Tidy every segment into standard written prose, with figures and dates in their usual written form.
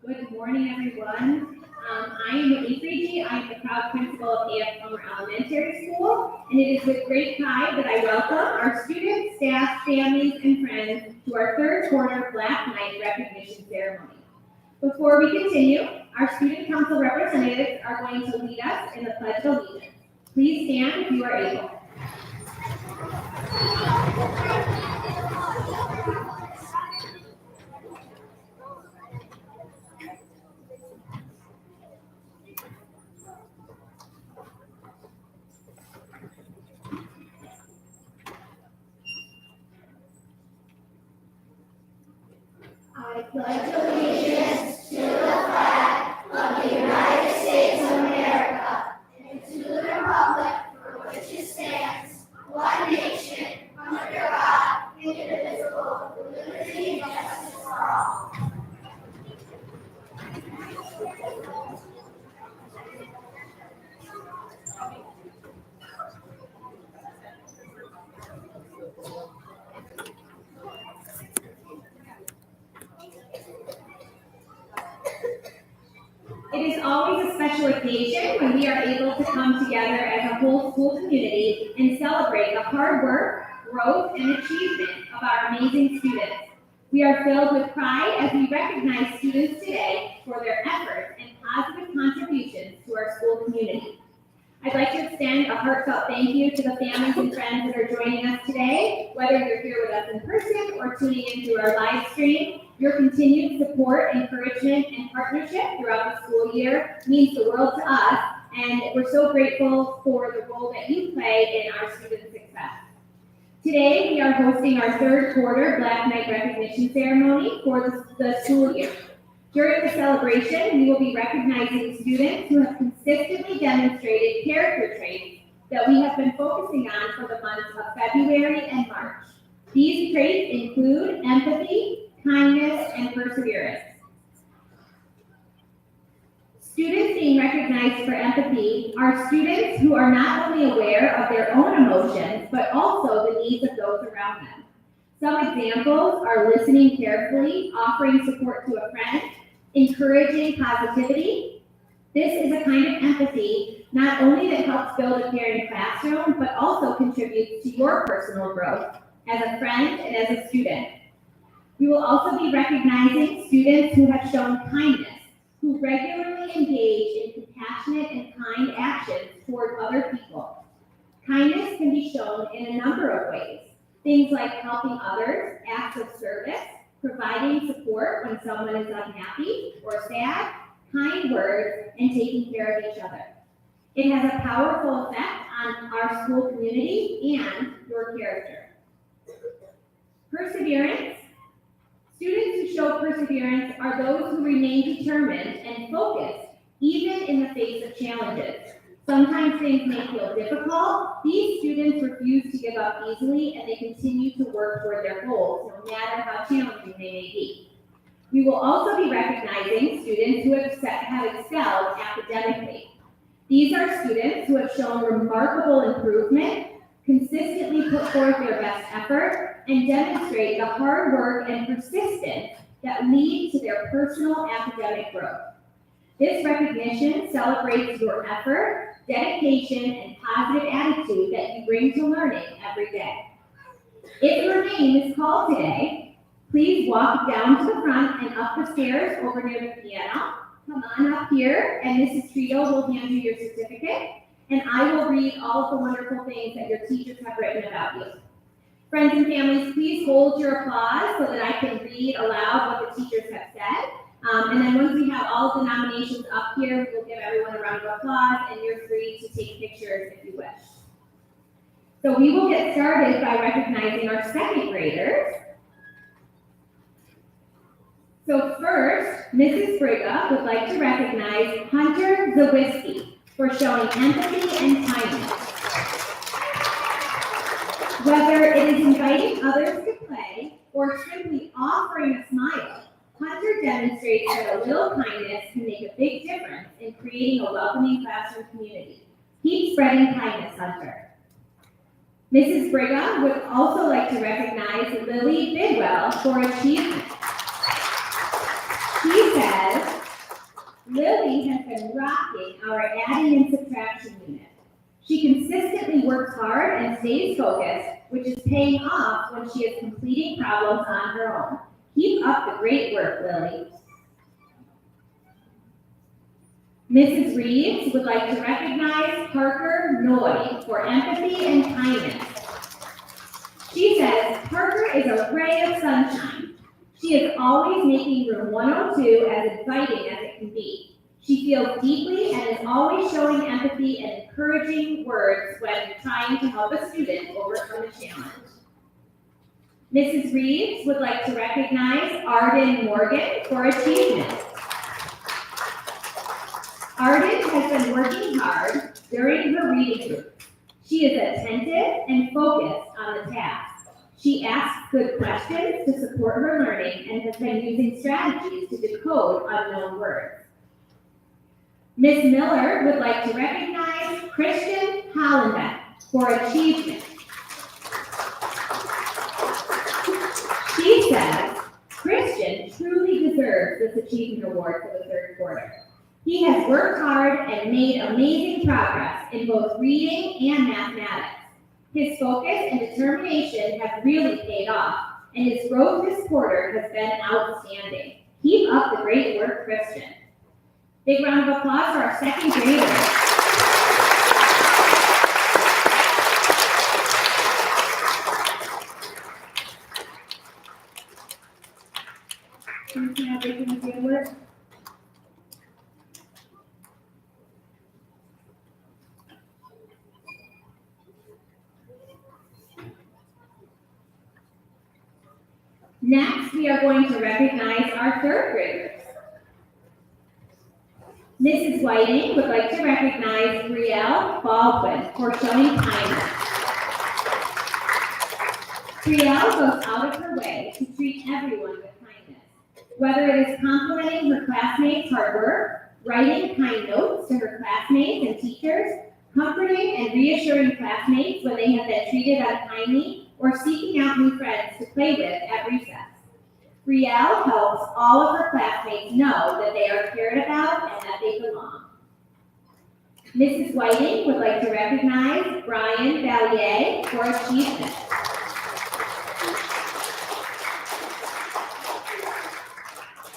Good morning, everyone. I am Whitney Freegee. I am the proud principal of AF Palmer Elementary School, and it is with great pride that I welcome our students, staff, families, and friends to our third quarter Black Knight recognition ceremony. Before we continue, our student council representatives are going to lead us in the Pledge of Allegiance. Please stand if you are able. I pledge allegiance to the flag of the United States of America and to the republic for which it stands, one nation, under God, indivisible, with liberty and justice for all. It is always a special occasion when we are able to come together as a whole school community and celebrate the hard work, growth, and achievement of our amazing students. We are filled with pride as we recognize students today for their efforts and positive contributions to our school community. I'd like to extend a heartfelt thank you to the families and friends that are joining us today, whether you're here with us in person or tuning in through our live stream. Your continued support, encouragement, and partnership throughout the school year means the world to us, and we're so grateful for the role that you play in our student success. Today, we are hosting our third quarter Black Knight recognition ceremony for the school year. During the celebration, we will be recognizing students who have consistently demonstrated character traits that we have been focusing on for the months of February and March. These traits include empathy, kindness, and perseverance. Students being recognized for empathy are students who are not only aware of their own emotions, but also the needs of those around them. Some examples are listening carefully, offering support to a friend, encouraging positivity. This is a kind of empathy not only that helps build a caring classroom, but also contributes to your personal growth as a friend and as a student. We will also be recognizing students who have shown kindness, who regularly engage in compassionate and kind actions toward other people. Kindness can be shown in a number of ways. Things like helping others, acts of service, providing support when someone is unhappy or sad, kind words, and taking care of each other. It has a powerful effect on our school community and your character. Perseverance. Students who show perseverance are those who remain determined and focused even in the face of challenges. Sometimes things may feel difficult. These students refuse to give up easily and they continue to work toward their goals, no matter how challenging they may be. We will also be recognizing students who have excelled academically. These are students who have shown remarkable improvement, consistently put forth their best effort, and demonstrate the hard work and persistence that lead to their personal academic growth. This recognition celebrates your effort, dedication, and positive attitude that you bring to learning every day. If your name is called today, please walk down to the front and up the stairs over near the piano. Come on up here, and Mrs. Trito will hand you your certificate, and I will read all of the wonderful things that your teachers have written about you. Friends and families, please hold your applause so that I can read aloud what the teachers have said. And then once we have all of the nominations up here, we'll give everyone a round of applause, and you're free to take pictures if you wish. So we will get started by recognizing our second graders. So first, Mrs. Briga would like to recognize Hunter Zawiski for showing empathy and kindness. Whether it is inviting others to play or simply offering a smile, Hunter demonstrates that a little kindness can make a big difference in creating a welcoming classroom community. Keep spreading kindness, Hunter. Mrs. Brigham would also like to recognize Lily Bidwell for achievement. She says, Lily has been rocking our adding and subtraction unit. She consistently works hard and stays focused, which is paying off when she is completing problems on her own. Keep up the great work, Lily. Mrs. Reeves would like to recognize Parker Noy for empathy and kindness. She says, Parker is a ray of sunshine. She is always making room 102 as inviting as it can be. She feels deeply and is always showing empathy and encouraging words when trying to help a student overcome a challenge. Mrs. Reeves would like to recognize Arden Morgan for achievement. Arden has been working hard during her reading group. She is attentive and focused on the task. She asks good questions to support her learning and has been using strategies to decode unknown words. Ms. Miller would like to recognize Christian Hollenbeck for achievement. She says, Christian truly deserves this achievement award for the third quarter. He has worked hard and made amazing progress in both reading and mathematics. His focus and determination have really paid off, and his growth this quarter has been outstanding. Keep up the great work, Christian. Big round of applause for our second graders. Can you see how big the field work? Next, we are going to recognize our third graders. Mrs. Whiting would like to recognize Brielle Baldwin for showing kindness. Brielle goes out of her way to treat everyone with kindness, whether it is complimenting her classmates' hard work, writing kind notes to her classmates and teachers, comforting and reassuring classmates when they have been treated unkindly, or seeking out new friends to play with at recess. Brielle helps all of her classmates know that they are cared about and that they belong. Mrs. Whiting would like to recognize Brian Vallier for achievement.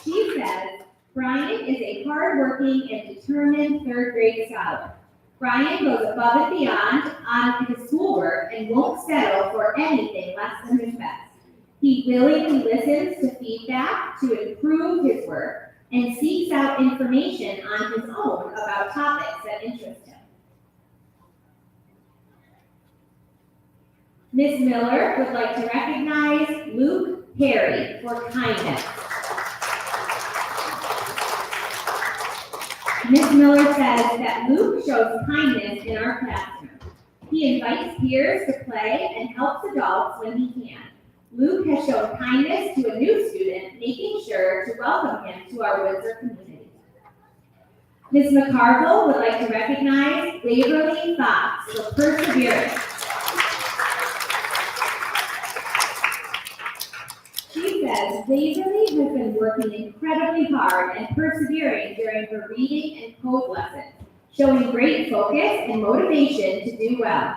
She says, Brian is a hardworking and determined third grade scholar. Brian goes above and beyond on his schoolwork and won't settle for anything less than his best. He willingly listens to feedback to improve his work and seeks out information on his own about topics that interest him. Ms. Miller would like to recognize Luke Perry for kindness. Ms. Miller says that Luke shows kindness in our classroom. He invites peers to play and helps adults when he can. Luke has shown kindness to a new student, making sure to welcome him to our Windsor community. Ms. McCarville would like to recognize Waverly Fox for perseverance. She says Waverly has been working incredibly hard and persevering during her reading and code lessons, showing great focus and motivation to do well.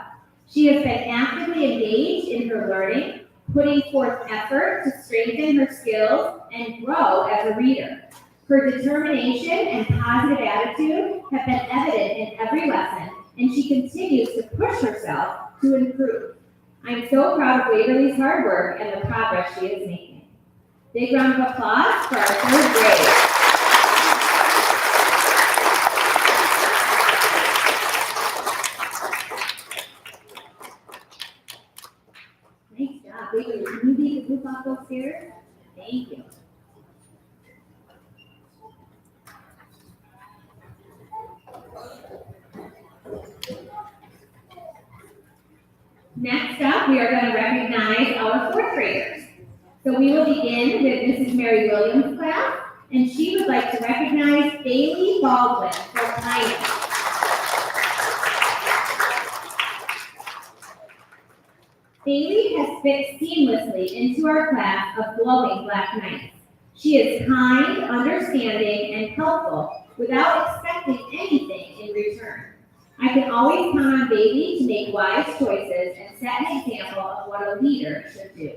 She has been actively engaged in her learning, putting forth effort to strengthen her skills and grow as a reader. Her determination and positive attitude have been evident in every lesson, and she continues to push herself to improve. I'm so proud of Waverly's hard work and the progress she is making. Big round of applause for our third grade. Nice job. Waverly, can you lead the group off those stairs? Thank you. Next up, we are going to recognize our fourth graders. So we will begin with Mrs. Mary Williams' class, and she would like to recognize Bailey Baldwin for kindness. Bailey has fit seamlessly into our class of glowing black knights. She is kind, understanding, and helpful without expecting anything in return. I can always count on Bailey to make wise choices and set an example of what a leader should do.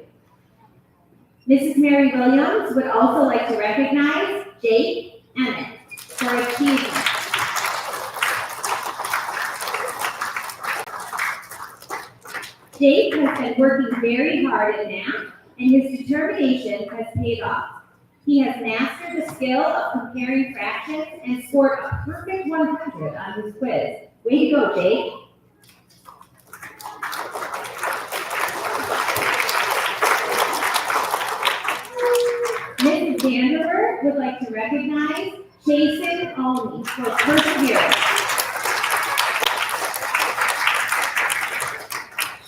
Mrs. Mary Williams would also like to recognize Jake Emmett for achievement. Jake has been working very hard in math, and his determination has paid off. He has mastered the skill of comparing fractions and scored a perfect 100 on his quiz. Way to go, Jake. Mrs. Vanderberg would like to recognize Jason Olney for perseverance.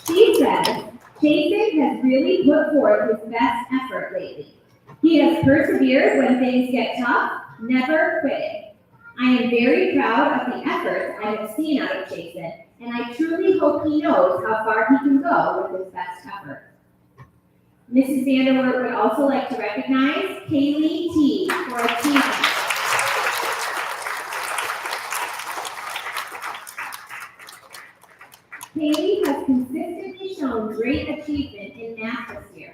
She says, Jason has really put forth his best effort lately. He has persevered when things get tough, never quitting. I am very proud of the efforts I have seen out of Jason, and I truly hope he knows how far he can go with his best effort. Mrs. Vanderwerf would also like to recognize Kaylee T. for achievement. Kaylee has consistently shown great achievement in math this year.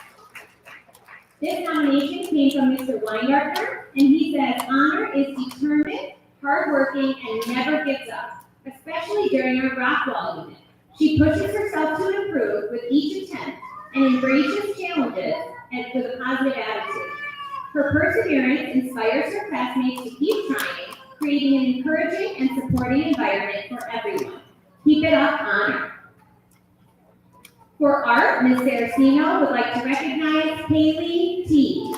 from Mr. Weingartner, and he says, "Honor is determined, hardworking, and never gives up, especially during our Rockwall unit. She pushes herself to improve with each attempt and embraces challenges and with a positive attitude. Her perseverance inspires her classmates to keep trying, creating an encouraging and supporting environment for everyone. Keep it up, Honor." For art, Ms. Saracino would like to recognize Haley T.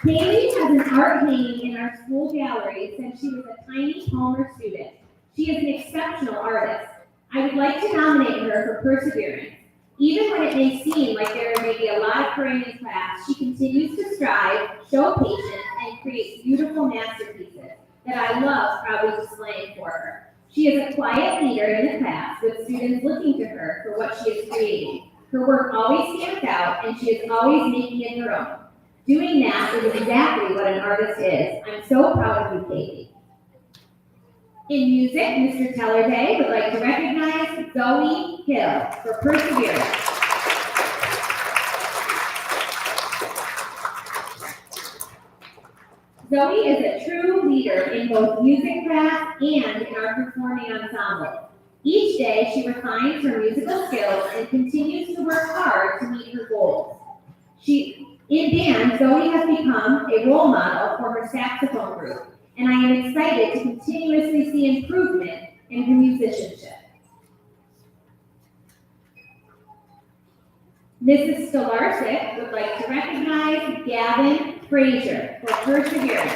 Haley has an art hanging in our school gallery since she was a tiny Palmer student. She is an exceptional artist. I would like to nominate her for perseverance. Even when it may seem like there may be a lot of crying in class, she continues to strive, show patience, and create beautiful masterpieces that I love proudly displaying for her. She is a quiet leader in the class, with students looking to her for what she is creating. Her work always stands out, and she is always making it her own. Doing that is exactly what an artist is. I'm so proud of you, Katie. In music, Mr. Tellerday would like to recognize Zoe Hill for perseverance. Zoe is a true leader in both music class and in our performing ensemble. Each day, she refines her musical skills and continues to work hard to meet her goals. In band, Zoe has become a role model for her saxophone group, and I am excited to continuously see improvement in her musicianship. Mrs. Stolarczyk would like to recognize Gavin Frazier for perseverance.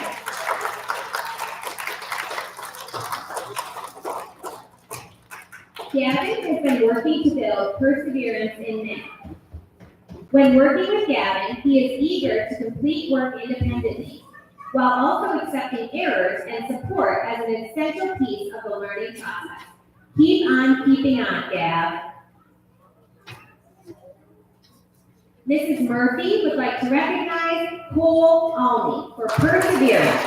Gavin has been working to build perseverance in math. When working with Gavin, he is eager to complete work independently, while also accepting errors and support as an essential piece of the learning process. Keep on keeping on, Gav. Mrs. Murphy would like to recognize Cole Alney for perseverance.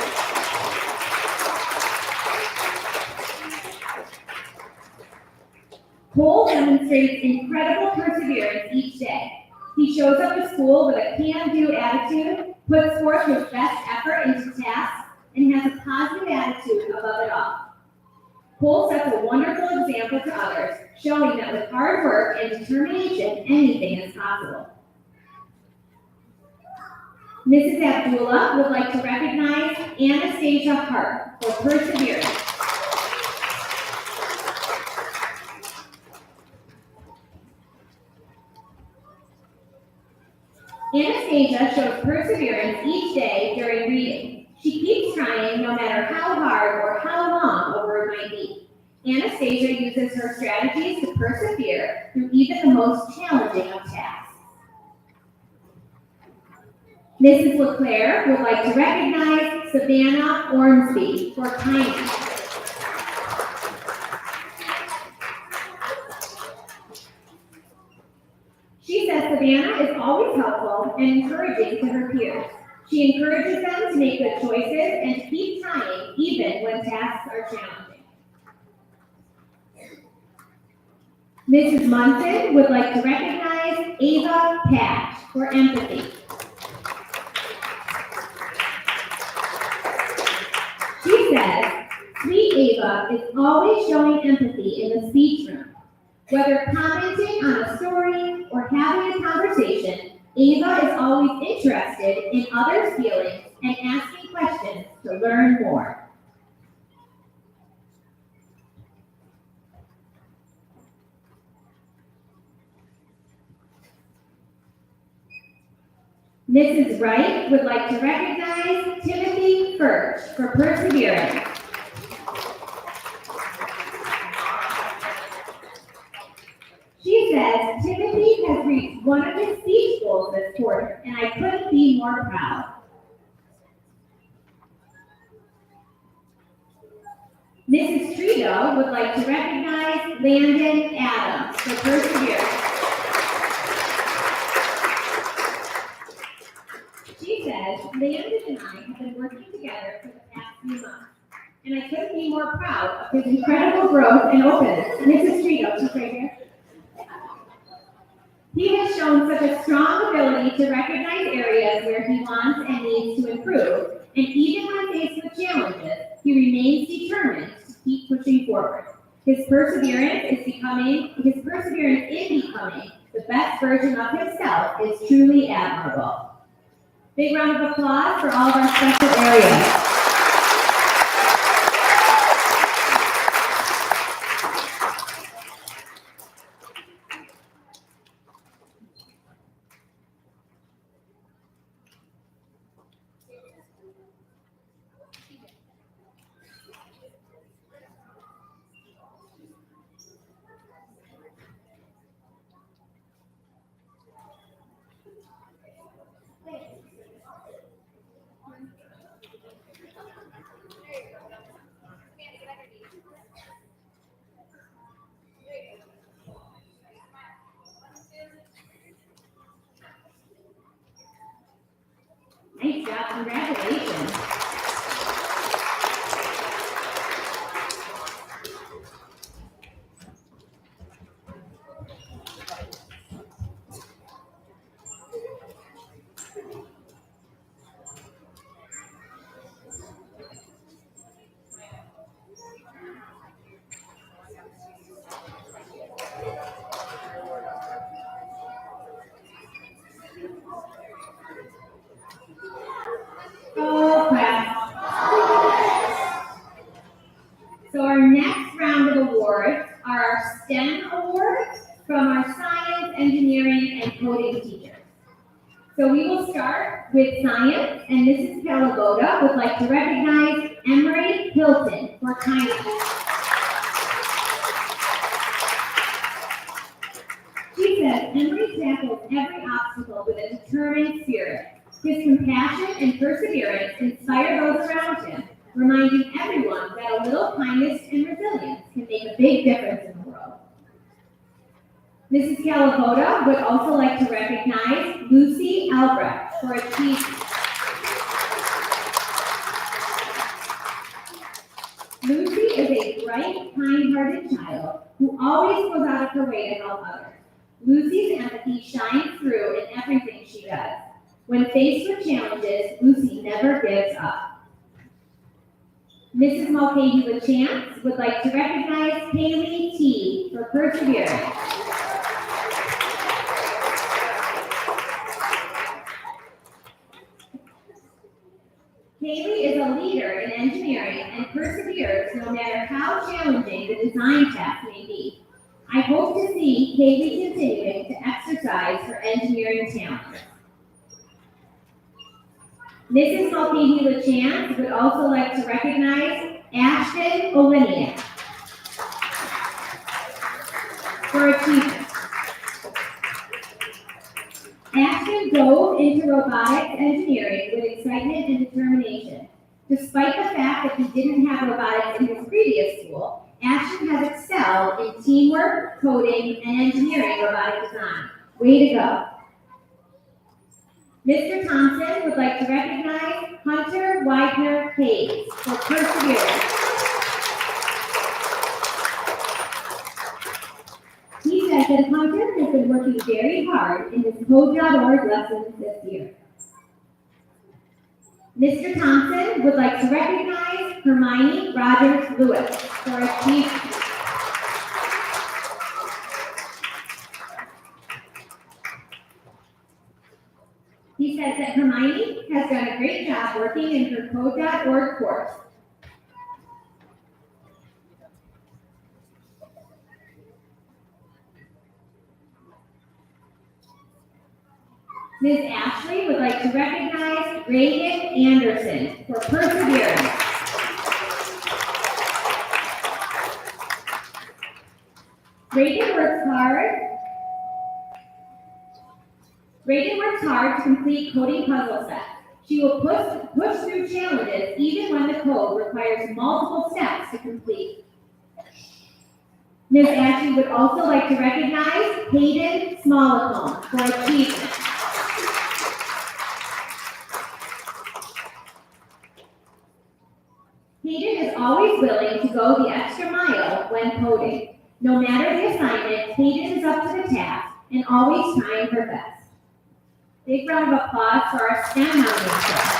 Cole demonstrates incredible perseverance each day. He shows up to school with a can-do attitude, puts forth his best effort into tasks, and has a positive attitude above it all. Cole sets a wonderful example to others, showing that with hard work and determination, anything is possible. Mrs. Abdullah would like to recognize Anastasia Hart for perseverance. Anastasia shows perseverance each day during reading. She keeps trying no matter how hard or how long over it might be. Anastasia uses her strategies to persevere through even the most challenging of tasks. Mrs. LeClaire would like to recognize Savannah Ormsby for kindness. She says Savannah is always helpful and encouraging to her peers. She encourages them to make good choices and to keep trying even when tasks are challenging. Mrs. Munson would like to recognize Ava Patch for empathy. She says, sweet Ava is always showing empathy in the speech room. Whether commenting on a story or having a conversation, Ava is always interested in others' feelings and asking questions to learn more. Mrs. Wright would like to recognize Timothy Furch for perseverance. She says Timothy has reached one of his speech goals this quarter, and I couldn't be more proud. Mrs. Trito would like to recognize Landon Adams for perseverance. She says Landon and I have been working together for the past few months, and I couldn't be more proud of his incredible growth and openness. Mrs. Trito, she's right here. He has shown such a strong ability to recognize areas where he wants and needs to improve, and even when faced with challenges, he remains determined to keep pushing forward. His perseverance in becoming the best version of himself is truly admirable. Big round of applause for all of our special areas. Nice job, congratulations. Oh, crap. So our next round of awards are our STEM awards from our science, engineering, and coding teachers. So we will start with science, and Mrs. Calaboda would like to recognize Emery Hilton for kindness. She says Emery tackles every obstacle with a determined spirit. His compassion and perseverance inspire those around him, reminding everyone that a little kindness and resilience can make a big difference in the world. Mrs. Calaboda would also like to recognize Lucy Albrecht for achievement. Lucy is a bright, kind-hearted child who always goes out of her way to help others. Lucy's empathy shines through in everything she does. When faced with challenges, Lucy never gives up. Mrs. Mulcahy LaChance would like to recognize Haley T. for perseverance. Haley is a leader in engineering and perseveres no matter how challenging the design task may be. I hope to see Haley continuing to exercise her engineering talents. Mrs. Mulcahy LaChance would also like to recognize Ashton Oliniak for achievement. Ashton dove into robotics engineering with excitement and determination. Despite the fact that he didn't have robotics in his previous school, Ashton has excelled in teamwork, coding, and engineering robotic design. Way to go. Mr. Thompson would like to recognize Hunter Widener Hayes for perseverance. He says that Hunter has been working very hard in his Code.org lessons this year. Mr. Thompson would like to recognize Hermione Rogers Lewis for achievement. He says that Hermione has done a great job working in her Code.org course. Ms. Ashley would like to recognize Reagan Anderson for perseverance. Reagan works hard to complete coding puzzle sets. She will push through challenges even when the code requires multiple steps to complete. Ms. Ashley would also like to recognize Hayden Smallacombe for achievement. Hayden is always willing to go the extra mile when coding. No matter the assignment, Hayden is up to the task and always trying her best. Big round of applause for our STEM nominations.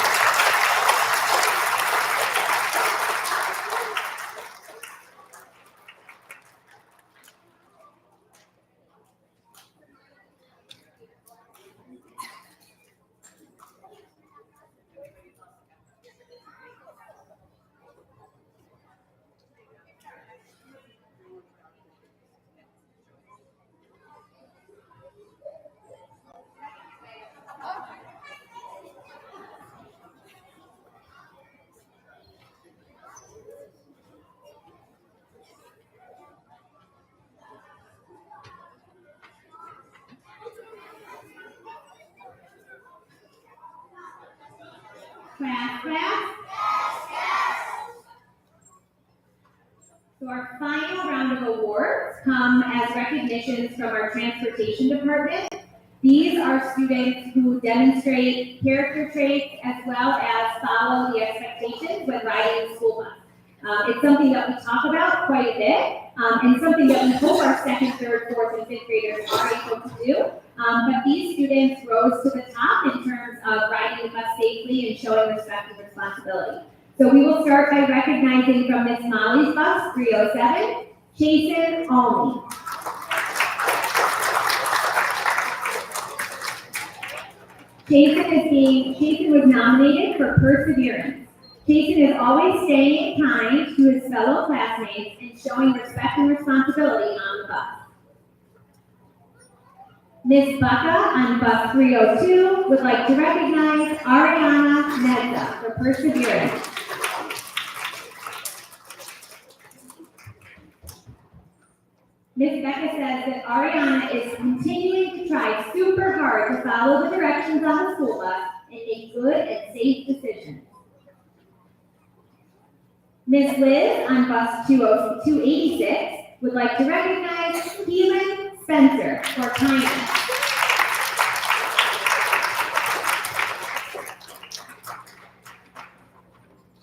Class. So our final round of awards come as recognitions from our transportation department. These are students who demonstrate character traits as well as follow the expectations when riding the school bus. It's something that we talk about quite a bit, and something that we hope our second, third, fourth, and fifth graders are able to do. But these students rose to the top in terms of riding the bus safely and showing respect and responsibility. So we will start by recognizing from Miss Molly's bus, 307, Jason Alney. Jason was nominated for perseverance. Jason is always staying kind to his fellow classmates and showing respect and responsibility on the bus. Miss Baca on bus 302 would like to recognize Ariana Meza for perseverance. Ms. Becca says that Ariana is continuing to try super hard to follow the directions on the school bus and make good and safe decisions. Ms. Liz on bus 286 would like to recognize Keelan Spencer for kindness.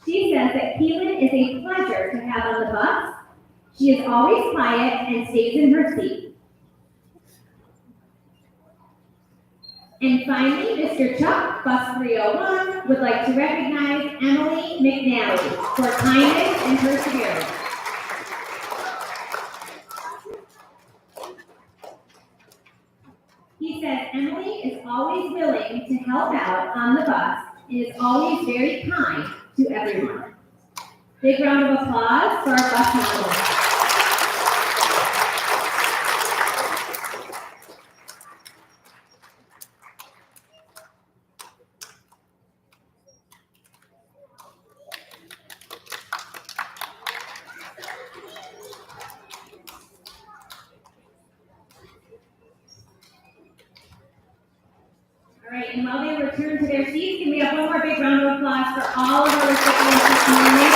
She says that Keelan is a pleasure to have on the bus. She is always quiet and stays in her seat. And finally, Mr. Chuck, bus 301, would like to recognize Emily McNally for kindness and perseverance. He says Emily is always willing to help out on the bus and is always very kind to everyone. Big round of applause for our bus nominees. All right, and while they return to their seats, can we have one more big round of applause for all of our recipients this morning?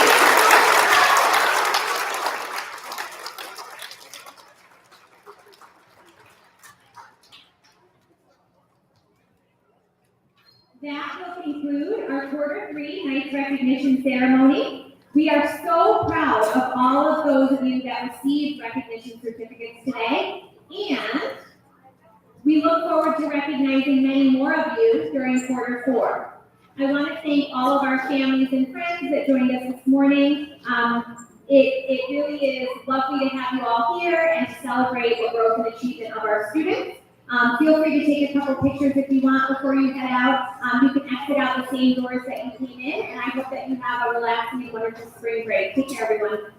That will conclude our quarter 3 night recognition ceremony. We are so proud of all of those of you that received recognition certificates today, and we look forward to recognizing many more of you during quarter 4. I want to thank all of our families and friends that joined us this morning. It really is lovely to have you all here and to celebrate the growth and achievement of our students. Feel free to take a couple pictures if you want before you head out. You can exit out the same doors that you came in, and I hope that you have a relaxing and wonderful spring break. Take care, everyone.